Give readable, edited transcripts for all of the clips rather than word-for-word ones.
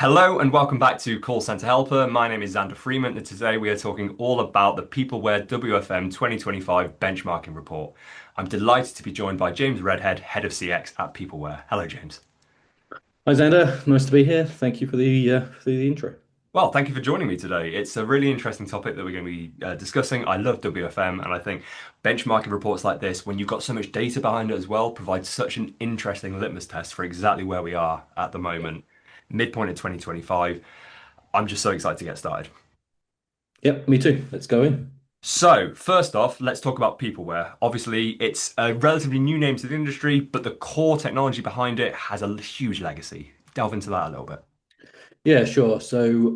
Hello and welcome back to Call Center Helper. My name is Xander Freeman, and today we are talking all about the Peopleware WFM 2025 benchmarking report. I'm delighted to be joined by James Redhead, Head of CX at Peopleware. Hello, James. Hi Xander, nice to be here. Thank you for the intro. Well, thank you for joining me today. It's a really interesting topic that we're going to be discussing. I love WFM, and I think benchmarking reports like this, when you've got so much data behind it as well, provides such an interesting litmus test for exactly where we are at the Yeah. moment, midpoint of 2025. I'm just so excited to get started. Yep, me too. Let's go in. So, first off, let's talk about Peopleware. Obviously, it's a relatively new name to the industry, but the core technology behind it has a huge legacy. Delve into that a little bit. Yeah, sure. So,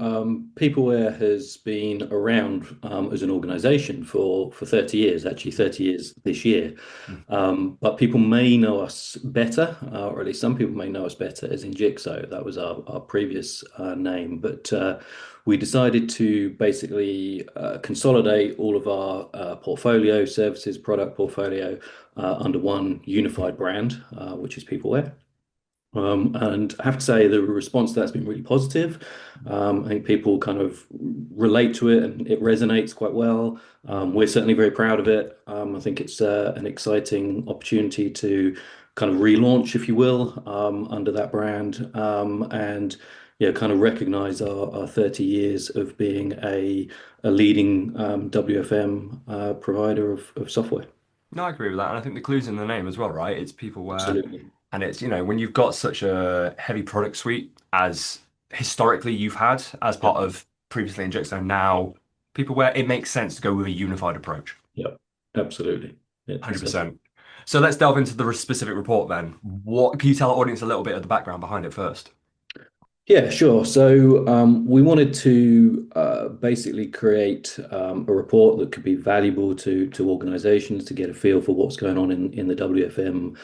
Peopleware has been around as an organization for 30 years, actually 30 years this year. Mm. But people may know us better, or at least some people may know us better as in Jigsaw. That was our previous name. But we decided to basically consolidate all of our portfolio, services, product portfolio under one unified brand, which is Peopleware. And I have to say the response to that's been really positive. I think people kind of relate to it and it resonates quite well. We're certainly very proud of it. I think it's an exciting opportunity to kind of relaunch, if you will, under that brand, and kind of recognize our 30 years of being a leading WFM provider of software. No, I agree with that. And I think the clue's in the name as well, right? It's Peopleware. Absolutely. And it's, when you've got such a heavy product suite as historically you've had as Yeah. part of previously in Jigsaw, now Peopleware, it makes sense to go with a unified approach. Yeah. Absolutely. It's 100%. So let's delve into the specific report then. What can you tell our audience a little bit of the background behind it first? Yeah, sure. So we wanted to basically create a report that could be valuable to organizations to get a feel for what's going on in the WFM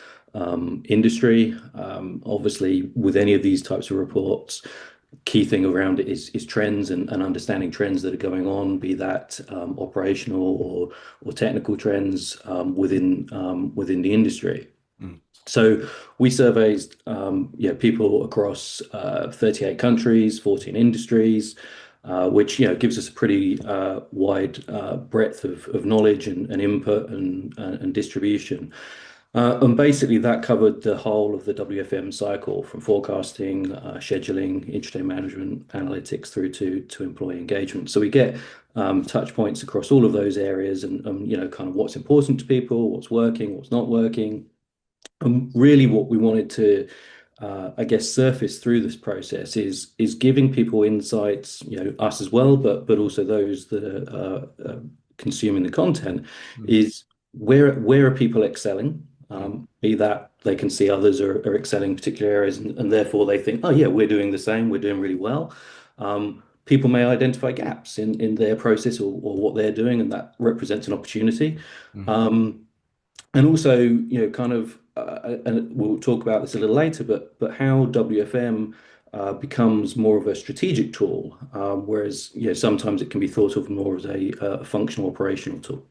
industry. Obviously, with any of these types of reports, key thing around it is trends and understanding trends that are going on, be that operational or technical trends within the industry. Mm. So we surveyed people across 38 countries, 14 industries, which gives us a pretty wide breadth of knowledge and input and distribution. And basically that covered the whole of the WFM cycle from forecasting, scheduling, intraday management, analytics through to employee engagement. So we get touch points across all of those areas and kind of what's important to people, what's working, what's not working. And really, what we wanted to, I guess, surface through this process is giving people insights, us as well, but also those that are consuming the content, Mm. is where are people excelling? Mm. Be that they can see others are excelling in particular areas, and therefore they think, oh yeah, we're doing the same, we're doing really well. People may identify gaps in their process or what they're doing, and that represents an opportunity. Mm. Um, and also, kind of, and we'll talk about this a little later, but how WFM becomes more of a strategic tool, whereas sometimes it can be thought of more as a functional operational tool.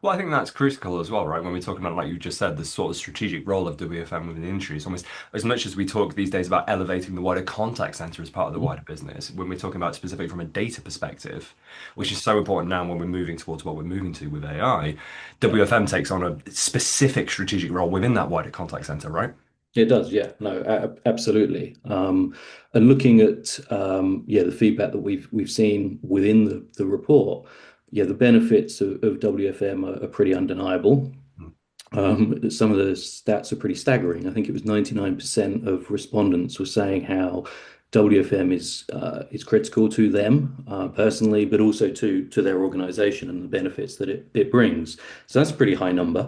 Well, I think that's critical as well, right? When we're talking about, like you just said, the sort of strategic role of WFM within the industry. It's almost as much as we talk these days about elevating the wider contact center as part of the Mhm. wider business, when we're talking about specifically from a data perspective, which is so important now when we're moving towards what we're moving to with AI, Yeah, WFM takes on a specific strategic role within that wider contact center, right? it does. Yeah, no, absolutely. And looking at the feedback that we've seen within the report, the benefits of WFM are pretty undeniable. Mm. Some of the stats are pretty staggering. I think it was 99% of respondents were saying how WFM is critical to them personally, but also to their organization and the benefits that it brings. So that's a pretty high number,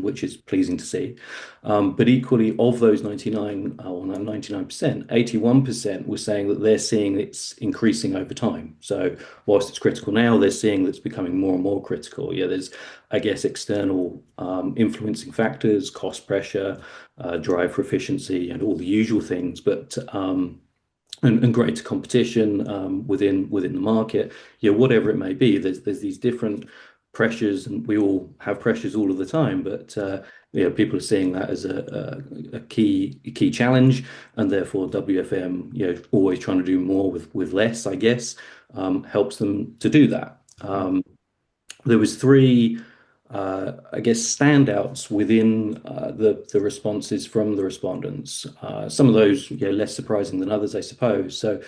which is pleasing to see. But equally, of those 99%, 81% were saying that they're seeing it's increasing over time. So whilst it's critical now, they're seeing that it's becoming more and more critical. Yeah, there's, I guess, external influencing factors, cost pressure, drive for efficiency, and all the usual things. But and greater competition within the market, whatever it may be. There's these different pressures, and we all have pressures all of the time, but people are seeing that as a key challenge, and therefore WFM, always trying to do more with less, I guess, helps them to do that. There was three, I guess, standouts within the responses from the respondents. Some of those, less surprising than others, I suppose. So,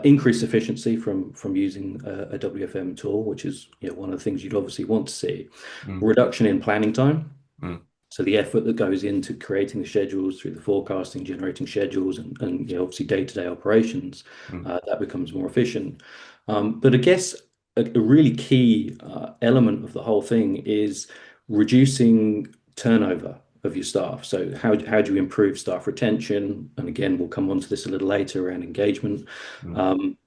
increased efficiency from using a WFM tool, which is one of the things you'd obviously want to see. Mm, Reduction in planning time. mm, So the effort that goes into creating the schedules through the forecasting, generating schedules, and obviously day-to-day operations, mm, that becomes more efficient. But I guess a really key element of the whole thing is reducing turnover of your staff. So how do you improve staff retention? And again, we'll come on to this a little later around engagement. mm, Um,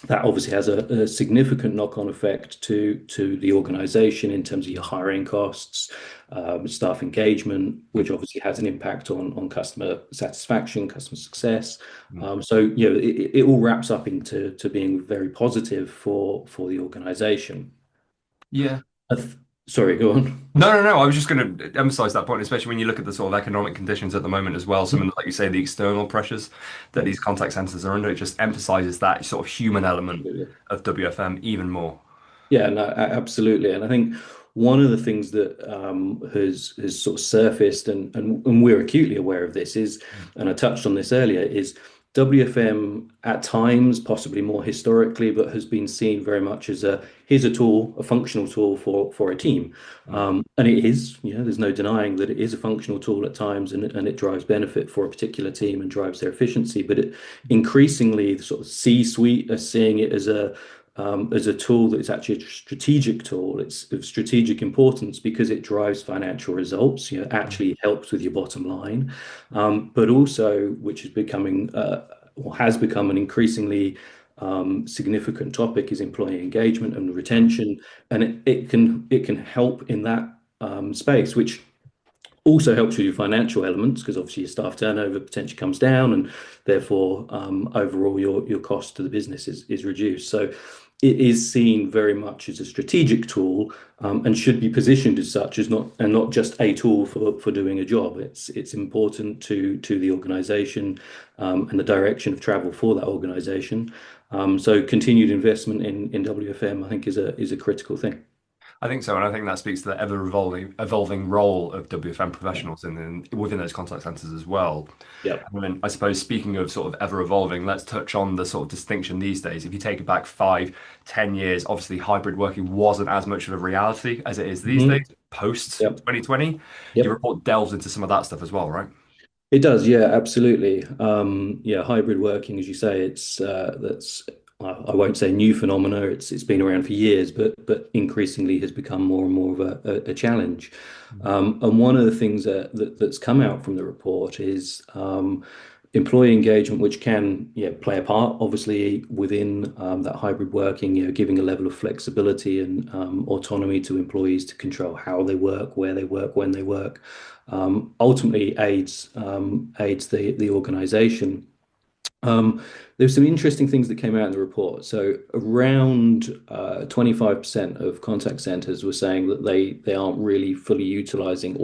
that obviously has a significant knock-on effect to the organization in terms of your hiring costs, staff engagement, mm, which obviously has an impact on customer satisfaction, customer success. mm. So it all wraps up into being very positive for the organization. Yeah. Uh, Sorry, go on. No, no, no. I was just going to emphasize that point, especially when you look at the sort of economic conditions at the moment as well. Some of the, like you say, the external pressures that Yeah, these contact centers are under. It just emphasizes that sort of human element absolutely. of WFM even more. Yeah, no, absolutely. And I think one of the things that has sort of surfaced, and we're acutely aware of this, is, Mm, and I touched on this earlier, is WFM at times, possibly more historically, but has been seen very much as here's a tool, a functional tool for a team. mm, And it is, there's no denying that it is a functional tool at times, and it drives benefit for a particular team and drives their efficiency. But increasingly, the sort of C-suite are seeing it as a tool that's actually a strategic tool. It's of strategic importance because it drives financial results, mm, actually helps with your bottom line, but also, which is becoming or has become an increasingly significant topic, is employee engagement and mm, retention, and it can help in that space, which also helps with your financial elements because obviously your staff turnover potentially comes down, and therefore overall your cost to the business is reduced. So it is seen very much as a strategic tool, and should be positioned as such, as not just a tool for doing a job. It's important to the organization, and the direction of travel for that organization. So continued investment in WFM, I think, is a critical thing. I think so, and I think that speaks to the evolving role of WFM professionals within those contact centers as well. Yeah. And then I suppose speaking of sort of ever evolving, let's touch on the sort of distinction these days. If you take it back 5, 10 years, obviously hybrid working wasn't as much of a reality as it is these Hmm. days, post Yep. 2020. Your Yep. report delves into some of that stuff as well, right? It does, yeah, absolutely. Yeah, hybrid working, as you say, that's I won't say new phenomena. It's been around for years, but increasingly has become more and more of a challenge. And one of the things that's come out from the report is employee engagement, which can play a part, obviously, within that hybrid working. Giving a level of flexibility and autonomy to employees to control how they work, where they work, when they work, ultimately aids the organization. There's some interesting things that came out in the report. So around 25% of contact centers were saying that they aren't really fully utilizing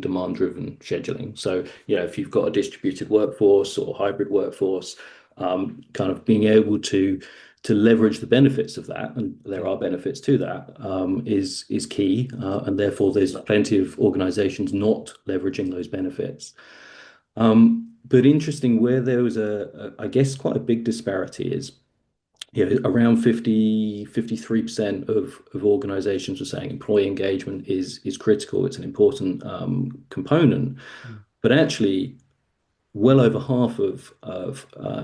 demand-driven scheduling. So, if you've got a distributed workforce or hybrid workforce, kind of being able to leverage the benefits of that, and there are benefits to that, is key. And therefore, there's plenty of organizations not leveraging those benefits. But interesting, where there was I guess, quite a big disparity is, around 53% of organizations were saying employee engagement is critical. It's an important component. Mm, But actually, well over half of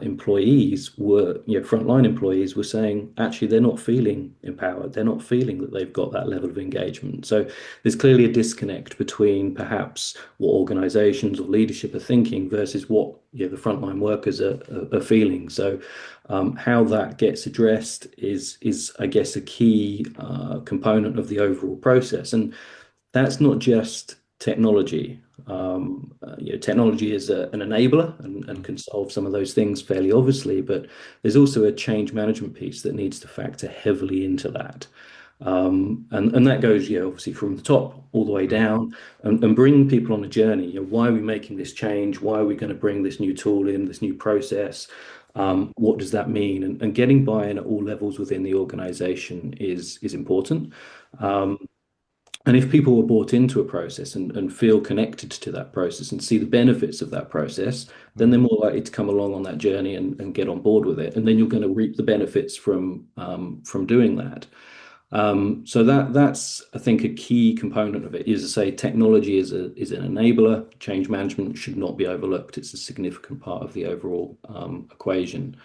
employees were, frontline employees were saying actually they're not feeling empowered. They're not feeling that they've got that level of engagement. So there's clearly a disconnect between perhaps what organizations or leadership are thinking versus what the frontline workers are feeling. So how that gets addressed is I guess a key component of the overall process. And that's not just technology. Technology is an enabler and mm, can solve some of those things fairly obviously, but there's also a change management piece that needs to factor heavily into that. And that goes, obviously from the top all the way down, and bring people on a journey. Why are we making this change? Why are we going to bring this new tool in, this new process? What does that mean? And getting buy-in at all levels within the organization is important. Um, and if people are bought into a process and feel connected to that process and see the benefits of that process, then they're more likely to come along on that journey and get on board with it. And then you're going to reap the benefits from doing that. So that's I think a key component of it is to say technology is an enabler. Change management should not be overlooked. It's a significant part of the overall equation.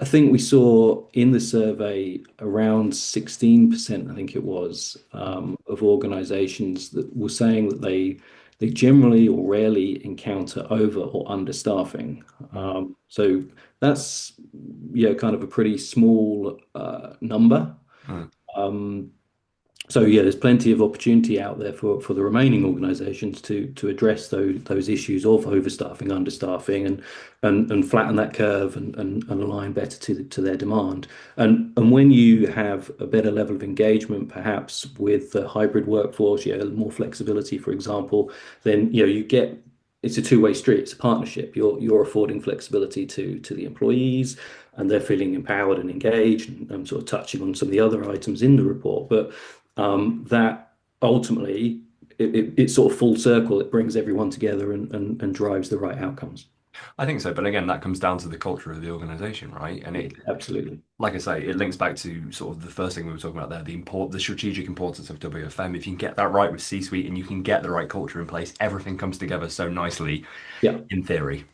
I think we saw in the survey around 16%, I think it was, of organizations that were saying that they generally or rarely encounter over or understaffing. So that's kind of a pretty small number. Um, so yeah, there's plenty of opportunity out there for the remaining organisations to address those issues of overstaffing, understaffing, and flatten that curve and align better to their demand. And when you have a better level of engagement, perhaps with the hybrid workforce, more flexibility, for example, then you get it's a two-way street. It's a partnership. You're affording flexibility to the employees, and they're feeling empowered and engaged. And I'm sort of touching on some of the other items in the report, but that ultimately it's sort of full circle. It brings everyone together and drives the right outcomes. I think so, but again, that comes down to the culture of the organization, right? And Yeah, it, absolutely. like I say, it links back to sort of the first thing we were talking about there, the strategic importance of WFM. If you can get that right with C-suite and you can get the right culture in place, everything comes together so nicely Yeah. in theory.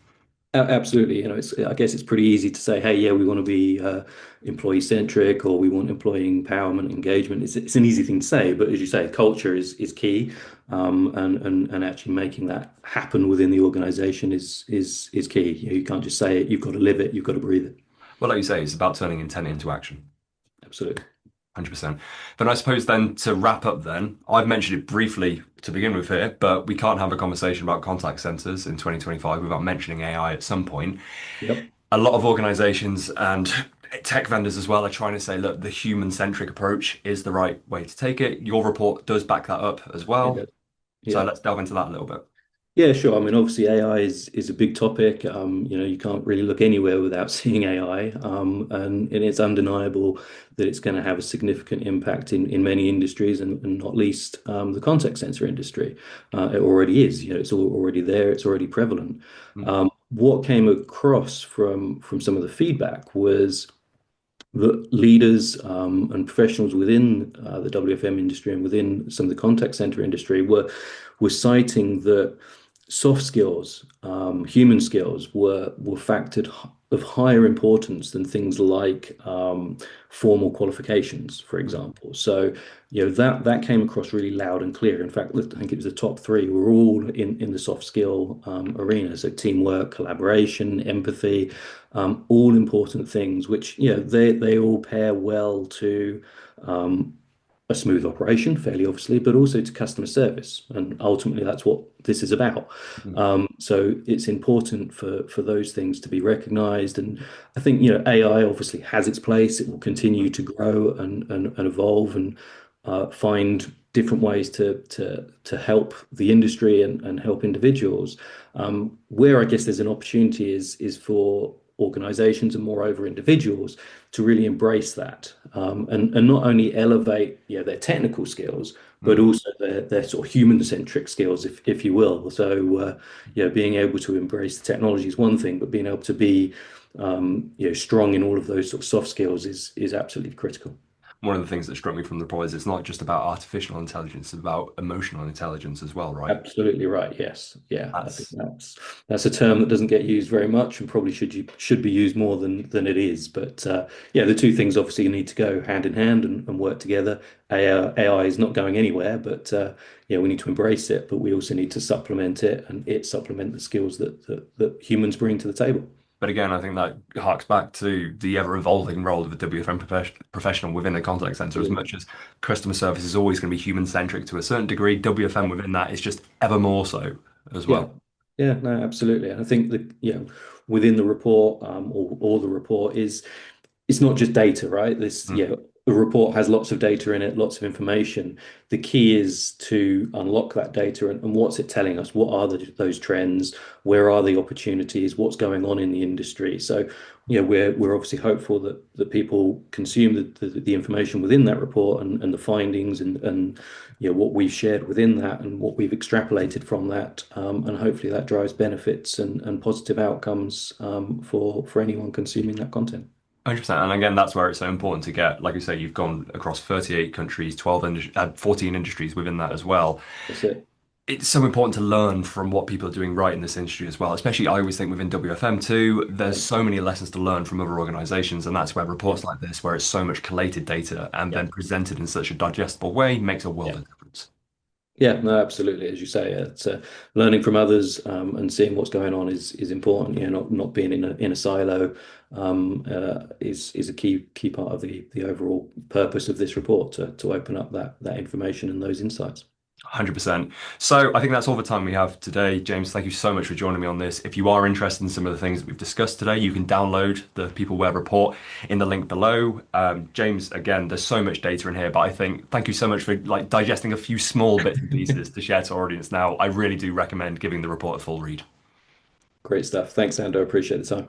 Absolutely. I guess it's pretty easy to say, hey, yeah, we want to be employee centric or we want employee empowerment, engagement. It's an easy thing to say, but as you say, culture is key, and actually making that happen within the organization is key. You can't just say it. You've got to live it. You've got to breathe it. Well, like you say, it's about turning intent into action. Absolutely. 100%. Then I suppose then to wrap up then, I've mentioned it briefly to begin with here, but we can't have a conversation about contact centers in 2025 without mentioning AI at some point. Yep. A lot of organizations and tech vendors as well are trying to say, look, the human-centric approach is the right way to take it. Your report does back that up as It well. does. So Yeah. let's delve into that a little bit. Yeah, sure. I mean, obviously, AI is a big topic. You can't really look anywhere without seeing AI, and it's undeniable that it's going to have a significant impact in many industries, and not least the contact center industry. It already is. It's already there. It's already prevalent. Mm, What came across from some of the feedback was that leaders and professionals within the WFM industry and within some of the contact center industry were citing that soft skills, human skills, were factored of higher importance than things like formal qualifications, for mm, example. So, that came across really loud and clear. In fact, I think it was the top three were all in the soft skill arena. So, teamwork, collaboration, empathy, all important things, which they all pair well to um, a smooth operation, fairly obviously, but also to customer service. And ultimately, that's what this is about. mm, So it's important for those things to be recognized. And I think, AI obviously has its place. It will continue to grow and evolve and find different ways to help the industry and help individuals. Where I guess there's an opportunity is for organizations and moreover individuals to really embrace that, and not only elevate their technical skills but mm. also their sort of human-centric skills, if you will. So being able to embrace the technology is one thing, but being able to be strong in all of those sort of soft skills is absolutely critical. One of the things that struck me from the report is it's not just about artificial intelligence, it's about emotional intelligence as well, right? Absolutely right. Yes. Yeah. I think That's that's a term that doesn't get used very much and probably should be used more than it is. But yeah, the two things obviously need to go hand in hand and work together. AI is not going anywhere, but yeah, we need to embrace it, but we also need to supplement it and it supplement the skills that humans bring to the table. But again, I think that harks back to the ever-evolving role of a WFM professional within the contact center. As Absolutely. much as customer service is always going to be human-centric to a certain degree, WFM within that is just ever more so as Yeah. well. Yeah, no, absolutely. And I think that, within the report, or the report is it's not just data, right? This, Mm, the report has lots of data in it, lots of information. The key is to unlock that data and what's it telling us? What are those trends? Where are the opportunities? What's going on in the industry? So, we're obviously hopeful that people consume the information within that report and the findings and what we've shared within that and what we've extrapolated from that, and hopefully that drives benefits and positive outcomes for anyone consuming that content. 100%. And again, that's where it's so important to get, like you say, you've gone across 38 countries, 14 industries within that as well. That's it. It's so important to learn from what people are doing right in this industry as well. Especially, I always think within WFM too, there's so many lessons to learn from other organizations. And that's where Yeah, reports like this, where it's so much collated data and yeah, then presented in such a digestible way, makes a world yeah. of difference. Yeah, no, absolutely. As you say, it's learning from others and seeing what's going on is important. Not being in a silo is a key part of the overall purpose of this report to open up that information and those insights. 100%. So I think that's all the time we have today. James, thank you so much for joining me on this. If you are interested in some of the things that we've discussed today, you can download the Peopleware report in the link below. James, again, there's so much data in here, but I think thank you so much for like digesting a few small bits and pieces to share to our audience now. I really do recommend giving the report a full read. Great stuff. Thanks, Xander. Appreciate the time.